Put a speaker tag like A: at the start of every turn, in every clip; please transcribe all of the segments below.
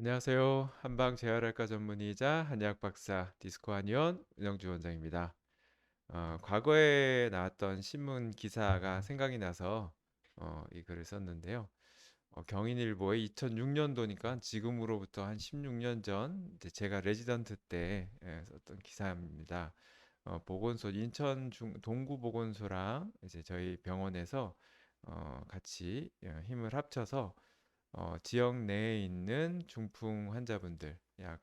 A: 안녕하세요. 한방 재활학과 전문의이자 한의학 박사 디스코 한의원 은영주 원장입니다. 과거에 나왔던 신문 기사가 생각이 나서 이 글을 썼는데요. 경인일보의 2006년도니까 지금으로부터 한 16년 전 이제 제가 레지던트 때 썼던 기사입니다. 보건소 인천 동구 보건소랑 이제 저희 병원에서 같이 힘을 합쳐서 지역 내에 있는 중풍 환자분들, 약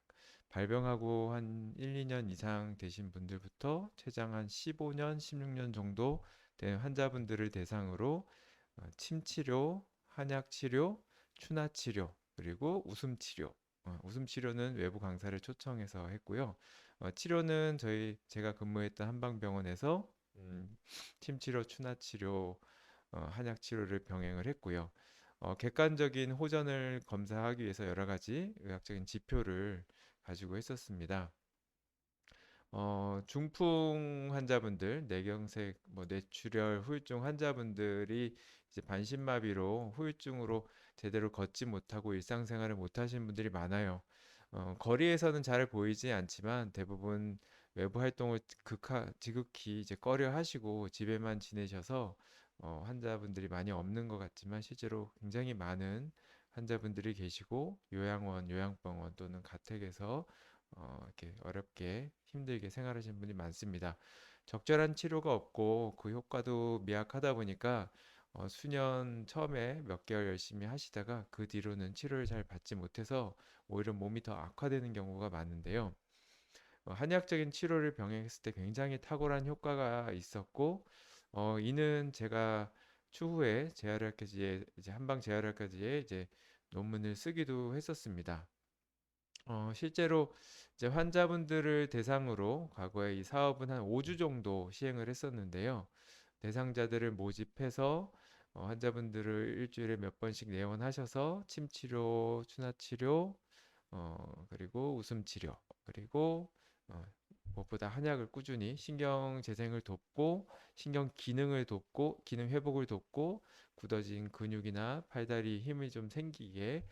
A: 발병하고 한 1, 2년 이상 되신 분들부터 최장 한 15년, 16년 정도 된 환자분들을 대상으로 침 치료, 한약 치료, 추나 치료, 그리고 웃음 치료. 웃음 치료는 외부 강사를 초청해서 했고요. 치료는 제가 근무했던 한방병원에서 침 치료, 추나 치료, 한약 치료를 병행을 했고요. 객관적인 호전을 검사하기 위해서 여러 가지 의학적인 지표를 가지고 했었습니다. 중풍 환자분들, 뇌경색, 뇌출혈, 후유증 환자분들이 이제 반신마비로 후유증으로 제대로 걷지 못하고 일상생활을 못하시는 분들이 많아요. 거리에서는 잘 보이지 않지만 대부분 외부 활동을 지극히 이제 꺼려 하시고 집에만 지내셔서 환자분들이 많이 없는 것 같지만 실제로 굉장히 많은 환자분들이 계시고 요양원, 요양병원 또는 가택에서 이렇게 어렵게 힘들게 생활하시는 분이 많습니다. 적절한 치료가 없고 그 효과도 미약하다 보니까 수년 처음에 몇 개월 열심히 하시다가 그 뒤로는 치료를 잘 받지 못해서 오히려 몸이 더 악화되는 경우가 많은데요. 한의학적인 치료를 병행했을 때 굉장히 탁월한 효과가 있었고, 이는 제가 추후에 재활학회지에 이제 한방 재활학회지에 이제 논문을 쓰기도 했었습니다. 실제로 이제 환자분들을 대상으로 과거에 이 사업은 한 5주 정도 시행을 했었는데요. 대상자들을 모집해서 환자분들을 일주일에 몇 번씩 내원하셔서 침치료, 추나치료, 그리고 웃음치료, 그리고 어, 무엇보다 한약을 꾸준히 신경 재생을 돕고 신경 기능을 돕고 기능 회복을 돕고 굳어진 근육이나 팔다리 힘이 좀 생기게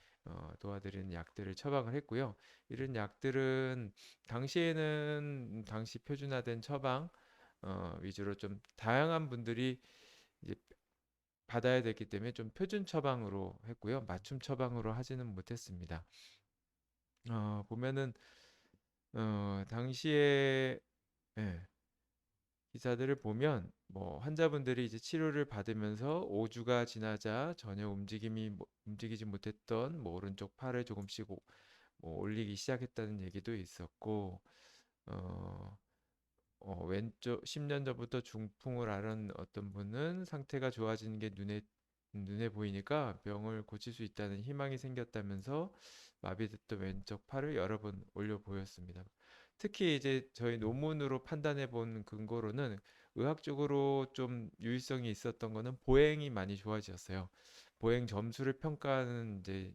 A: 도와드리는 약들을 처방을 했고요. 이런 약들은 당시에는 당시 표준화된 처방 위주로 좀 다양한 분들이 이제 받아야 됐기 때문에 좀 표준 처방으로 했고요. 맞춤 처방으로 하지는 못했습니다. 보면은 당시에 예, 기사들을 보면 뭐 환자분들이 이제 치료를 받으면서 5주가 지나자 전혀 움직이지 못했던 뭐 오른쪽 팔을 조금씩 뭐 올리기 시작했다는 얘기도 있었고 어, 왼쪽 10년 전부터 중풍을 앓은 어떤 분은 상태가 좋아지는 게 눈에 보이니까 병을 고칠 수 있다는 희망이 생겼다면서 마비됐던 왼쪽 팔을 여러 번 올려 보였습니다. 특히 이제 저희 논문으로 판단해 본 근거로는 의학적으로 좀 유의성이 있었던 거는 보행이 많이 좋아졌어요. 보행 점수를 평가하는 이제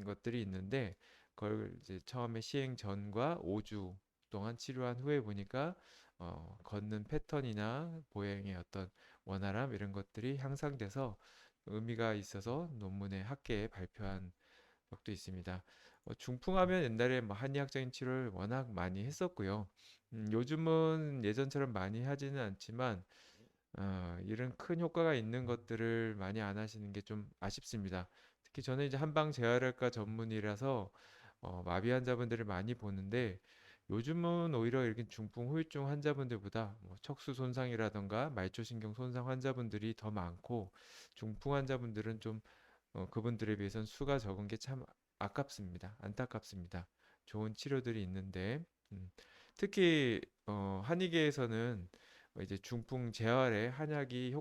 A: 것들이 있는데 그걸 이제 처음에 시행 전과 5주 동안 치료한 후에 보니까 걷는 패턴이나 보행의 어떤 원활함 이런 것들이 향상돼서 의미가 있어서 논문에 학계에 발표한 적도 있습니다. 중풍하면 옛날에 뭐 한의학적인 치료를 워낙 많이 했었고요. 요즘은 예전처럼 많이 하지는 않지만 이런 큰 효과가 있는 것들을 많이 안 하시는 게 좀 아쉽습니다. 특히 저는 이제 한방 재활학과 전문이라서 마비 환자분들을 많이 보는데 요즘은 오히려 이렇게 중풍 후유증 환자분들보다 뭐 척수 손상이라던가 말초신경 손상 환자분들이 더 많고 중풍 환자분들은 좀 그분들에 비해서는 수가 적은 게 참 아깝습니다. 안타깝습니다. 좋은 치료들이 있는데 특히 한의계에서는 이제 중풍 재활에 한약이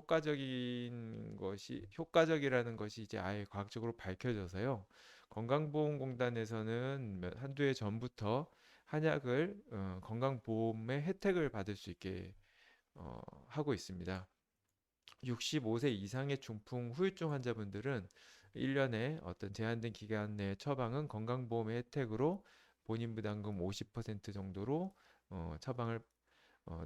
A: 효과적이라는 것이 이제 아예 과학적으로 밝혀져서요. 건강보험공단에서는 한두 해 전부터 한약을 건강보험의 혜택을 받을 수 있게 하고 있습니다. 65세 이상의 중풍 후유증 환자분들은 1년에 어떤 제한된 기간 내 처방은 건강보험의 혜택으로 본인 부담금 50% 정도로 처방을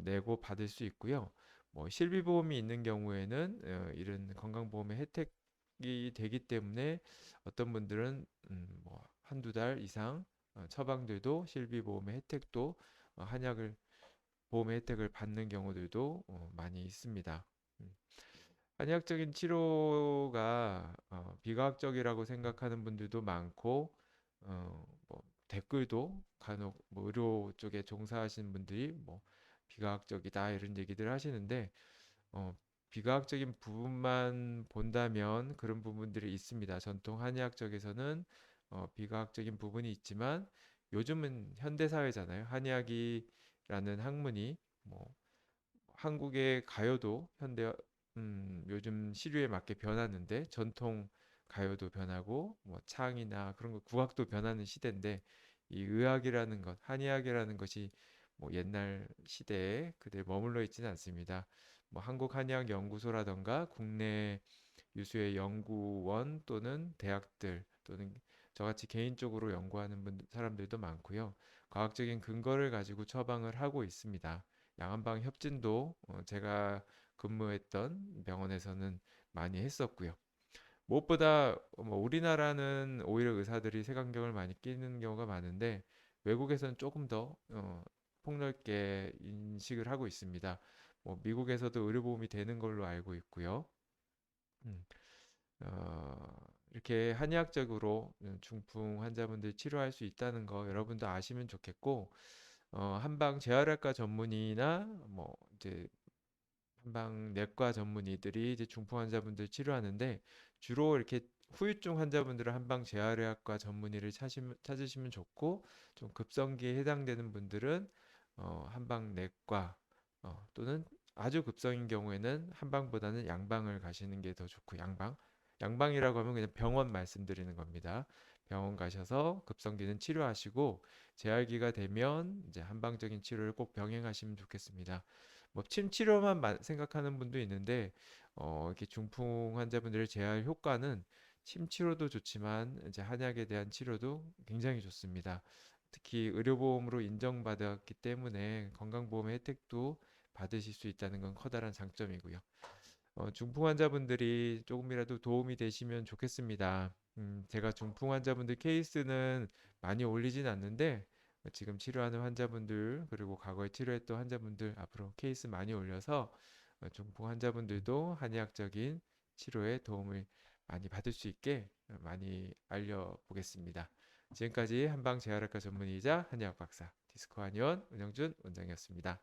A: 내고 받을 수 있고요. 뭐 실비보험이 있는 경우에는 이런 건강보험의 혜택이 되기 때문에 어떤 분들은 뭐 한두 달 이상 처방들도 실비보험의 혜택도 한약을 보험의 혜택을 받는 경우들도 많이 있습니다. 음, 한의학적인 치료가 비과학적이라고 생각하는 분들도 많고 뭐 댓글도 간혹 뭐 의료 쪽에 종사하시는 분들이 뭐 비과학적이다 이런 얘기들 하시는데 어, 비과학적인 부분만 본다면 그런 부분들이 있습니다. 전통 한의학 쪽에서는 비과학적인 부분이 있지만 요즘은 현대 사회잖아요. 한의학이라는 학문이 뭐 한국의 가요도 요즘 시류에 맞게 변하는데 전통 가요도 변하고 뭐 창이나 그런 거 국악도 변하는 시대인데 이 의학이라는 것, 한의학이라는 것이 뭐 옛날 시대에 그대로 머물러 있지는 않습니다. 뭐 한국 한의학 연구소라던가 국내 유수의 연구원 또는 대학들 또는 저같이 개인적으로 연구하는 사람들도 많고요. 과학적인 근거를 가지고 처방을 하고 있습니다. 양한방 협진도 제가 근무했던 병원에서는 많이 했었고요. 무엇보다 뭐 우리나라는 오히려 의사들이 색안경을 많이 끼는 경우가 많은데 외국에서는 조금 더 폭넓게 인식을 하고 있습니다. 뭐 미국에서도 의료보험이 되는 걸로 알고 있고요. 음, 이렇게 한의학적으로 중풍 환자분들 치료할 수 있다는 거 여러분도 아시면 좋겠고, 한방 재활학과 전문의나 뭐 이제 한방 내과 전문의들이 이제 중풍 환자분들 치료하는데 주로 이렇게 후유증 환자분들은 한방 재활의학과 전문의를 찾으시면 좋고 좀 급성기에 해당되는 분들은 한방 내과 또는 아주 급성인 경우에는 한방보다는 양방을 가시는 게 더 좋고 양방이라고 하면 그냥 병원 말씀드리는 겁니다. 병원 가셔서 급성기는 치료하시고 재활기가 되면 이제 한방적인 치료를 꼭 병행하시면 좋겠습니다. 뭐 침 치료만 생각하는 분도 있는데 이렇게 중풍 환자분들의 재활 효과는 침 치료도 좋지만 이제 한약에 대한 치료도 굉장히 좋습니다. 특히 의료보험으로 인정받았기 때문에 건강보험의 혜택도 받으실 수 있다는 건 커다란 장점이고요. 중풍 환자분들이 조금이라도 도움이 되시면 좋겠습니다. 제가 중풍 환자분들 케이스는 많이 올리진 않는데 지금 치료하는 환자분들 그리고 과거에 치료했던 환자분들 앞으로 케이스 많이 올려서 중풍 환자분들도 한의학적인 치료에 도움을 많이 받을 수 있게 많이 알려보겠습니다. 지금까지 한방재활학과 전문의이자 한의학 박사 디스코 한의원 은영준 원장이었습니다.